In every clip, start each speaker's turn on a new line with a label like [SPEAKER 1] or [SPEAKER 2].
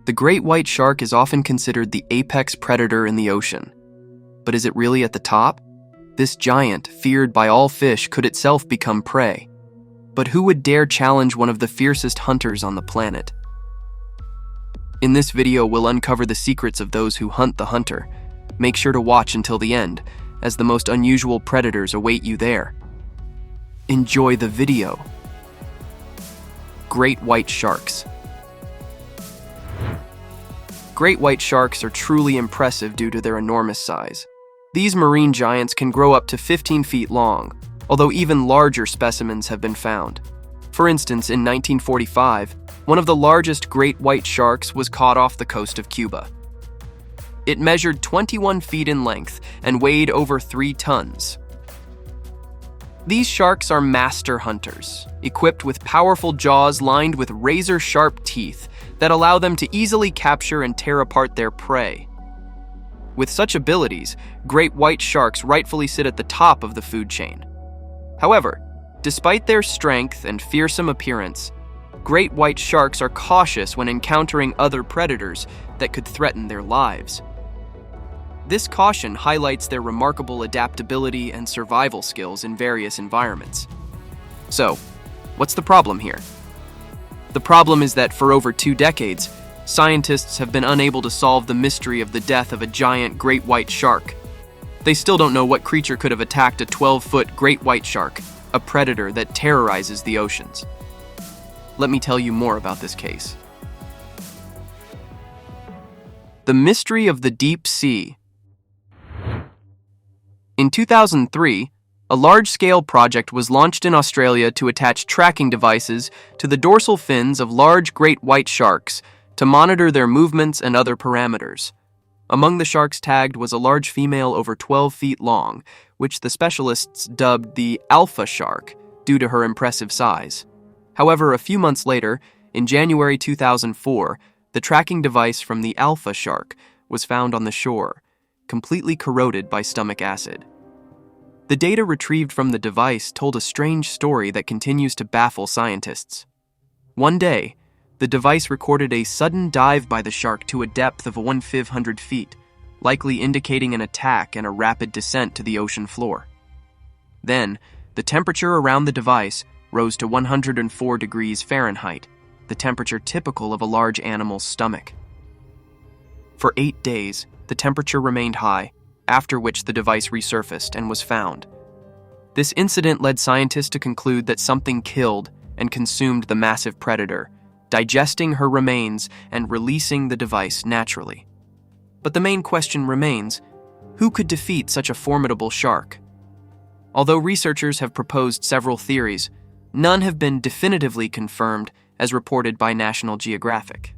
[SPEAKER 1] The great white shark is often considered the apex predator in the ocean. But is it really at the top? This giant, feared by all fish, could itself become prey. But who would dare challenge one of the fiercest hunters on the planet? In this video, we'll uncover the secrets of those who hunt the hunter. Make sure to watch until the end, as the most unusual predators await you there. Enjoy the video. Great white sharks. Great white sharks are truly impressive due to their enormous size. These marine giants can grow up to 15 feet long, although even larger specimens have been found. For instance, in 1945, one of the largest great white sharks was caught off the coast of Cuba. It measured 21 feet in length and weighed over 3 tons. These sharks are master hunters, equipped with powerful jaws lined with razor-sharp teeth that allow them to easily capture and tear apart their prey. With such abilities, great white sharks rightfully sit at the top of the food chain. However, despite their strength and fearsome appearance, great white sharks are cautious when encountering other predators that could threaten their lives. This caution highlights their remarkable adaptability and survival skills in various environments. So, what's the problem here? The problem is that for over 2 decades, scientists have been unable to solve the mystery of the death of a giant great white shark. They still don't know what creature could have attacked a 12-foot great white shark, a predator that terrorizes the oceans. Let me tell you more about this case. The mystery of the deep sea. In 2003, a large-scale project was launched in Australia to attach tracking devices to the dorsal fins of large great white sharks to monitor their movements and other parameters. Among the sharks tagged was a large female over 12 feet long, which the specialists dubbed the alpha shark due to her impressive size. However, a few months later, in January 2004, the tracking device from the alpha shark was found on the shore, completely corroded by stomach acid. The data retrieved from the device told a strange story that continues to baffle scientists. One day, the device recorded a sudden dive by the shark to a depth of 1,500 feet, likely indicating an attack and a rapid descent to the ocean floor. Then, the temperature around the device rose to 104 degrees Fahrenheit, the temperature typical of a large animal's stomach. For 8 days, the temperature remained high, after which the device resurfaced and was found. This incident led scientists to conclude that something killed and consumed the massive predator, digesting her remains and releasing the device naturally. But the main question remains, who could defeat such a formidable shark? Although researchers have proposed several theories, none have been definitively confirmed as reported by National Geographic.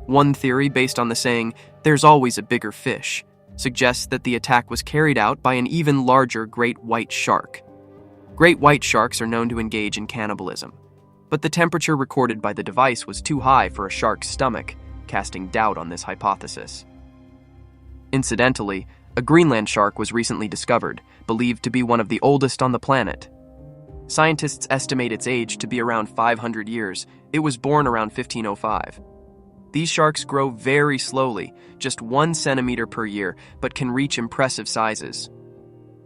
[SPEAKER 1] One theory, based on the saying, "there's always a bigger fish," suggests that the attack was carried out by an even larger great white shark. Great white sharks are known to engage in cannibalism, but the temperature recorded by the device was too high for a shark's stomach, casting doubt on this hypothesis. Incidentally, a Greenland shark was recently discovered, believed to be one of the oldest on the planet. Scientists estimate its age to be around 500 years. It was born around 1505. These sharks grow very slowly, just 1 centimeter per year, but can reach impressive sizes.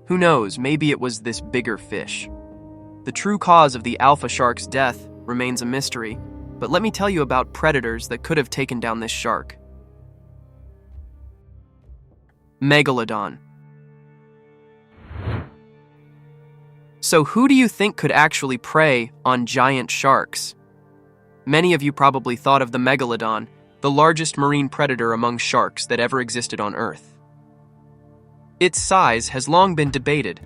[SPEAKER 1] Who knows, maybe it was this bigger fish. The true cause of the alpha shark's death remains a mystery, but let me tell you about predators that could have taken down this shark. Megalodon. So who do you think could actually prey on giant sharks? Many of you probably thought of the Megalodon, the largest marine predator among sharks that ever existed on Earth. Its size has long been debated.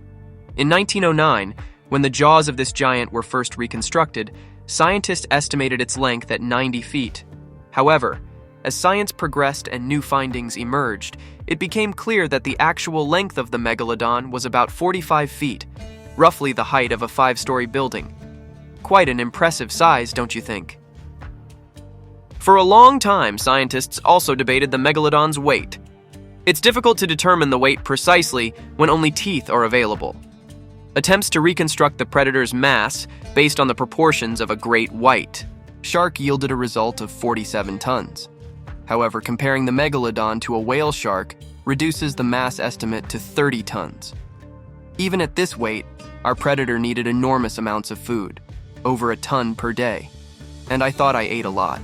[SPEAKER 1] In 1909, when the jaws of this giant were first reconstructed, scientists estimated its length at 90 feet. However, as science progressed and new findings emerged, it became clear that the actual length of the Megalodon was about 45 feet, roughly the height of a 5-story building. Quite an impressive size, don't you think? For a long time, scientists also debated the Megalodon's weight. It's difficult to determine the weight precisely when only teeth are available. Attempts to reconstruct the predator's mass based on the proportions of a great white shark yielded a result of 47 tons. However, comparing the Megalodon to a whale shark reduces the mass estimate to 30 tons. Even at this weight, our predator needed enormous amounts of food, over a ton per day, and I thought I ate a lot.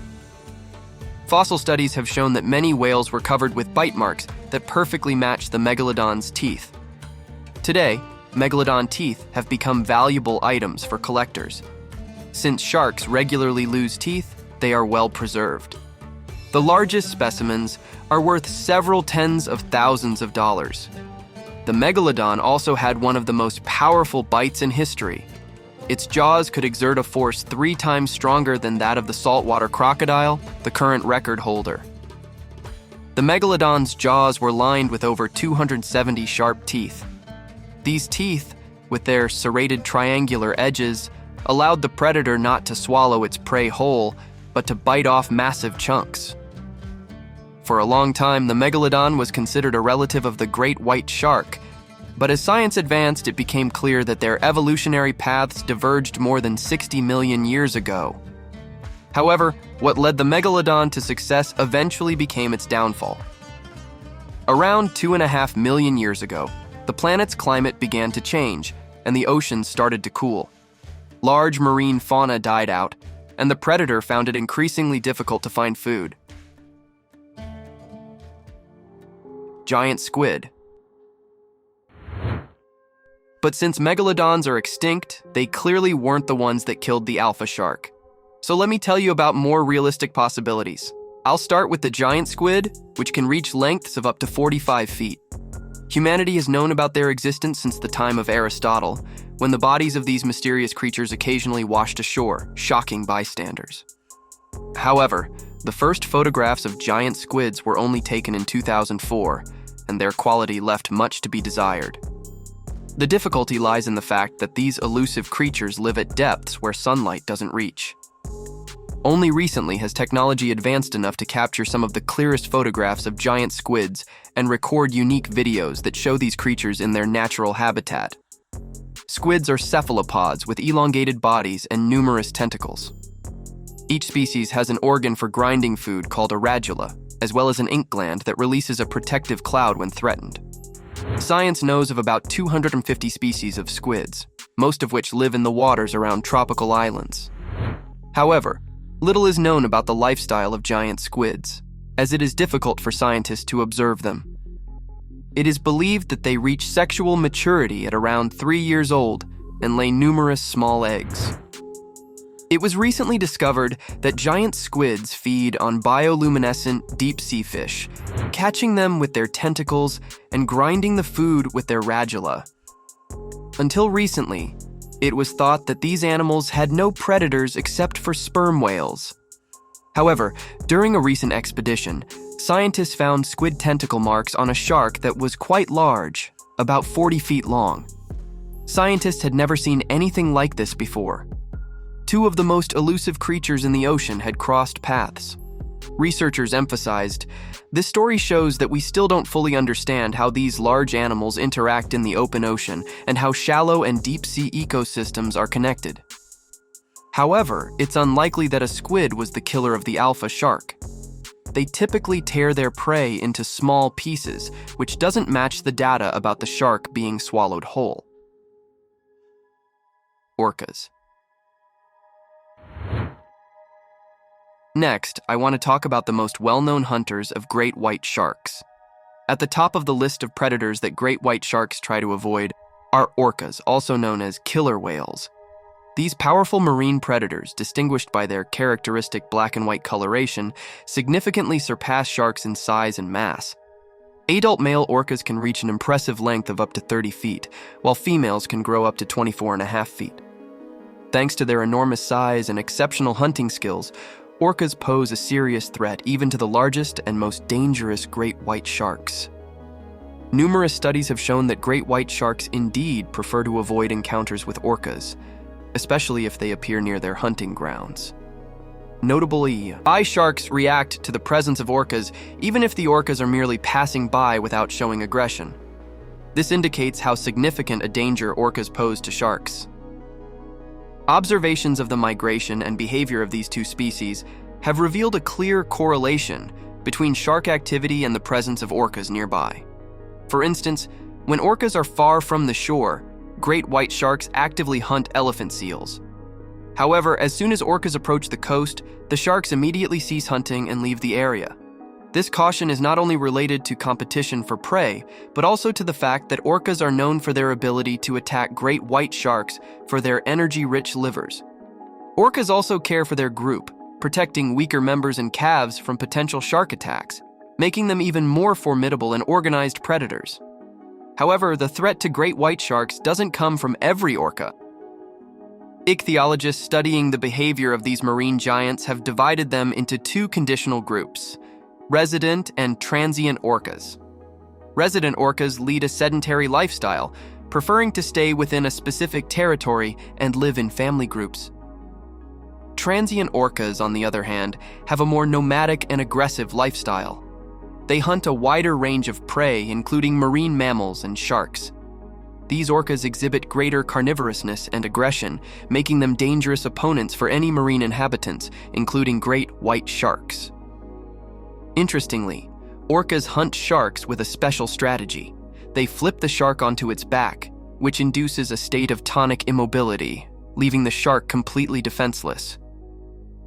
[SPEAKER 1] Fossil studies have shown that many whales were covered with bite marks that perfectly match the Megalodon's teeth. Today, Megalodon teeth have become valuable items for collectors. Since sharks regularly lose teeth, they are well preserved. The largest specimens are worth several tens of thousands of dollars. The Megalodon also had one of the most powerful bites in history. Its jaws could exert a force 3 times stronger than that of the saltwater crocodile, the current record holder. The Megalodon's jaws were lined with over 270 sharp teeth. These teeth, with their serrated triangular edges, allowed the predator not to swallow its prey whole, but to bite off massive chunks. For a long time, the Megalodon was considered a relative of the great white shark, but as science advanced, it became clear that their evolutionary paths diverged more than 60 million years ago. However, what led the Megalodon to success eventually became its downfall. Around 2.5 million years ago, the planet's climate began to change, and the oceans started to cool. Large marine fauna died out, and the predator found it increasingly difficult to find food. Giant squid. But since megalodons are extinct, they clearly weren't the ones that killed the alpha shark. So let me tell you about more realistic possibilities. I'll start with the giant squid, which can reach lengths of up to 45 feet. Humanity has known about their existence since the time of Aristotle, when the bodies of these mysterious creatures occasionally washed ashore, shocking bystanders. However, the first photographs of giant squids were only taken in 2004, and their quality left much to be desired. The difficulty lies in the fact that these elusive creatures live at depths where sunlight doesn't reach. Only recently has technology advanced enough to capture some of the clearest photographs of giant squids and record unique videos that show these creatures in their natural habitat. Squids are cephalopods with elongated bodies and numerous tentacles. Each species has an organ for grinding food called a radula, as well as an ink gland that releases a protective cloud when threatened. Science knows of about 250 species of squids, most of which live in the waters around tropical islands. However, little is known about the lifestyle of giant squids, as it is difficult for scientists to observe them. It is believed that they reach sexual maturity at around 3 years old and lay numerous small eggs. It was recently discovered that giant squids feed on bioluminescent deep-sea fish, catching them with their tentacles and grinding the food with their radula. Until recently, it was thought that these animals had no predators except for sperm whales. However, during a recent expedition, scientists found squid tentacle marks on a shark that was quite large, about 40 feet long. Scientists had never seen anything like this before. 2 of the most elusive creatures in the ocean had crossed paths. Researchers emphasized, this story shows that we still don't fully understand how these large animals interact in the open ocean and how shallow and deep-sea ecosystems are connected. However, it's unlikely that a squid was the killer of the alpha shark. They typically tear their prey into small pieces, which doesn't match the data about the shark being swallowed whole. Orcas. Next, I want to talk about the most well-known hunters of great white sharks. At the top of the list of predators that great white sharks try to avoid are orcas, also known as killer whales. These powerful marine predators, distinguished by their characteristic black and white coloration, significantly surpass sharks in size and mass. Adult male orcas can reach an impressive length of up to 30 feet, while females can grow up to 24.5 feet. Thanks to their enormous size and exceptional hunting skills, orcas pose a serious threat even to the largest and most dangerous great white sharks. Numerous studies have shown that great white sharks indeed prefer to avoid encounters with orcas, especially if they appear near their hunting grounds. Notably, eye sharks react to the presence of orcas even if the orcas are merely passing by without showing aggression. This indicates how significant a danger orcas pose to sharks. Observations of the migration and behavior of these 2 species have revealed a clear correlation between shark activity and the presence of orcas nearby. For instance, when orcas are far from the shore, great white sharks actively hunt elephant seals. However, as soon as orcas approach the coast, the sharks immediately cease hunting and leave the area. This caution is not only related to competition for prey, but also to the fact that orcas are known for their ability to attack great white sharks for their energy-rich livers. Orcas also care for their group, protecting weaker members and calves from potential shark attacks, making them even more formidable and organized predators. However, the threat to great white sharks doesn't come from every orca. Ichthyologists studying the behavior of these marine giants have divided them into two conditional groups: resident and transient orcas. Resident orcas lead a sedentary lifestyle, preferring to stay within a specific territory and live in family groups. Transient orcas, on the other hand, have a more nomadic and aggressive lifestyle. They hunt a wider range of prey, including marine mammals and sharks. These orcas exhibit greater carnivorousness and aggression, making them dangerous opponents for any marine inhabitants, including great white sharks. Interestingly, orcas hunt sharks with a special strategy. They flip the shark onto its back, which induces a state of tonic immobility, leaving the shark completely defenseless.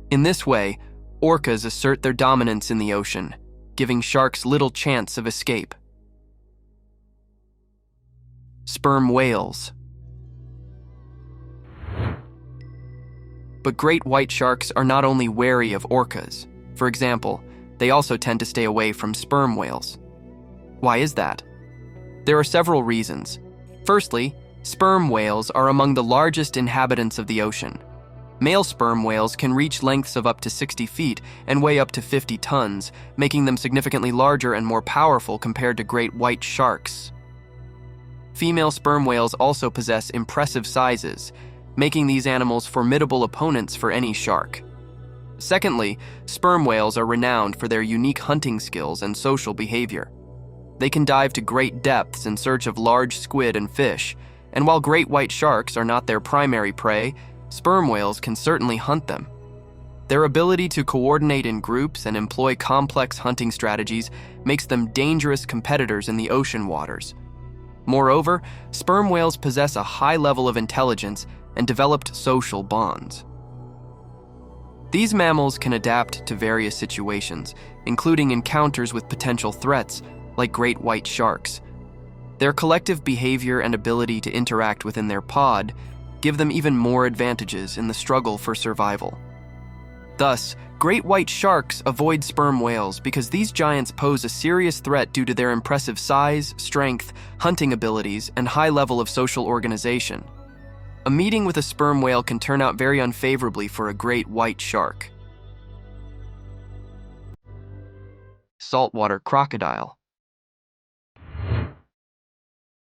[SPEAKER 1] In this way, orcas assert their dominance in the ocean, giving sharks little chance of escape. Sperm whales. But great white sharks are not only wary of orcas. For example, they also tend to stay away from sperm whales. Why is that? There are several reasons. Firstly, sperm whales are among the largest inhabitants of the ocean. Male sperm whales can reach lengths of up to 60 feet and weigh up to 50 tons, making them significantly larger and more powerful compared to great white sharks. Female sperm whales also possess impressive sizes, making these animals formidable opponents for any shark. Secondly, sperm whales are renowned for their unique hunting skills and social behavior. They can dive to great depths in search of large squid and fish, and while great white sharks are not their primary prey, sperm whales can certainly hunt them. Their ability to coordinate in groups and employ complex hunting strategies makes them dangerous competitors in the ocean waters. Moreover, sperm whales possess a high level of intelligence and developed social bonds. These mammals can adapt to various situations, including encounters with potential threats, like great white sharks. Their collective behavior and ability to interact within their pod give them even more advantages in the struggle for survival. Thus, great white sharks avoid sperm whales because these giants pose a serious threat due to their impressive size, strength, hunting abilities, and high level of social organization. A meeting with a sperm whale can turn out very unfavorably for a great white shark. Saltwater crocodile.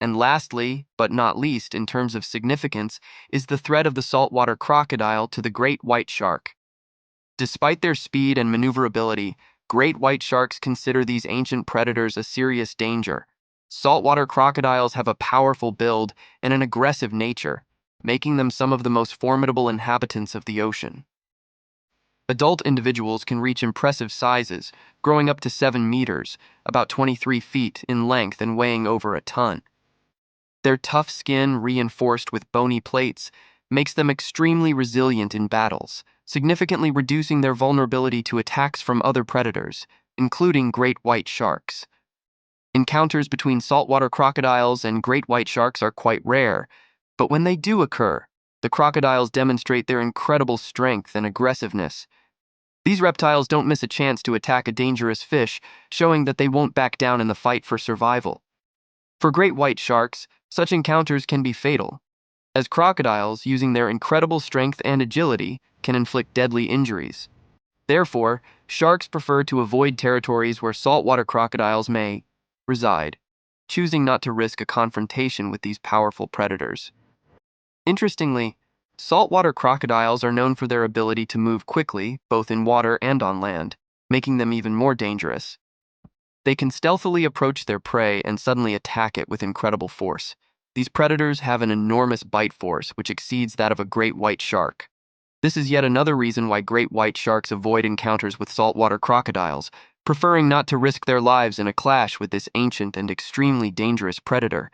[SPEAKER 1] And lastly, but not least in terms of significance, is the threat of the saltwater crocodile to the great white shark. Despite their speed and maneuverability, great white sharks consider these ancient predators a serious danger. Saltwater crocodiles have a powerful build and an aggressive nature, making them some of the most formidable inhabitants of the ocean. Adult individuals can reach impressive sizes, growing up to 7 meters, about 23 feet in length and weighing over a ton. Their tough skin, reinforced with bony plates, makes them extremely resilient in battles, significantly reducing their vulnerability to attacks from other predators, including great white sharks. Encounters between saltwater crocodiles and great white sharks are quite rare, but when they do occur, the crocodiles demonstrate their incredible strength and aggressiveness. These reptiles don't miss a chance to attack a dangerous fish, showing that they won't back down in the fight for survival. For great white sharks, such encounters can be fatal, as crocodiles, using their incredible strength and agility, can inflict deadly injuries. Therefore, sharks prefer to avoid territories where saltwater crocodiles may reside, choosing not to risk a confrontation with these powerful predators. Interestingly, saltwater crocodiles are known for their ability to move quickly, both in water and on land, making them even more dangerous. They can stealthily approach their prey and suddenly attack it with incredible force. These predators have an enormous bite force which exceeds that of a great white shark. This is yet another reason why great white sharks avoid encounters with saltwater crocodiles, preferring not to risk their lives in a clash with this ancient and extremely dangerous predator.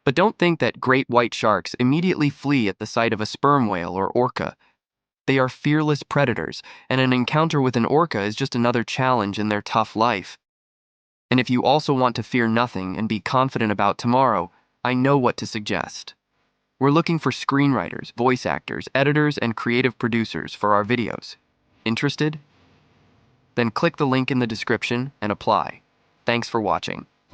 [SPEAKER 1] But don't think that great white sharks immediately flee at the sight of a sperm whale or orca. They are fearless predators, and an encounter with an orca is just another challenge in their tough life. And if you also want to fear nothing and be confident about tomorrow, I know what to suggest. We're looking for screenwriters, voice actors, editors, and creative producers for our videos. Interested? Then click the link in the description and apply. Thanks for watching.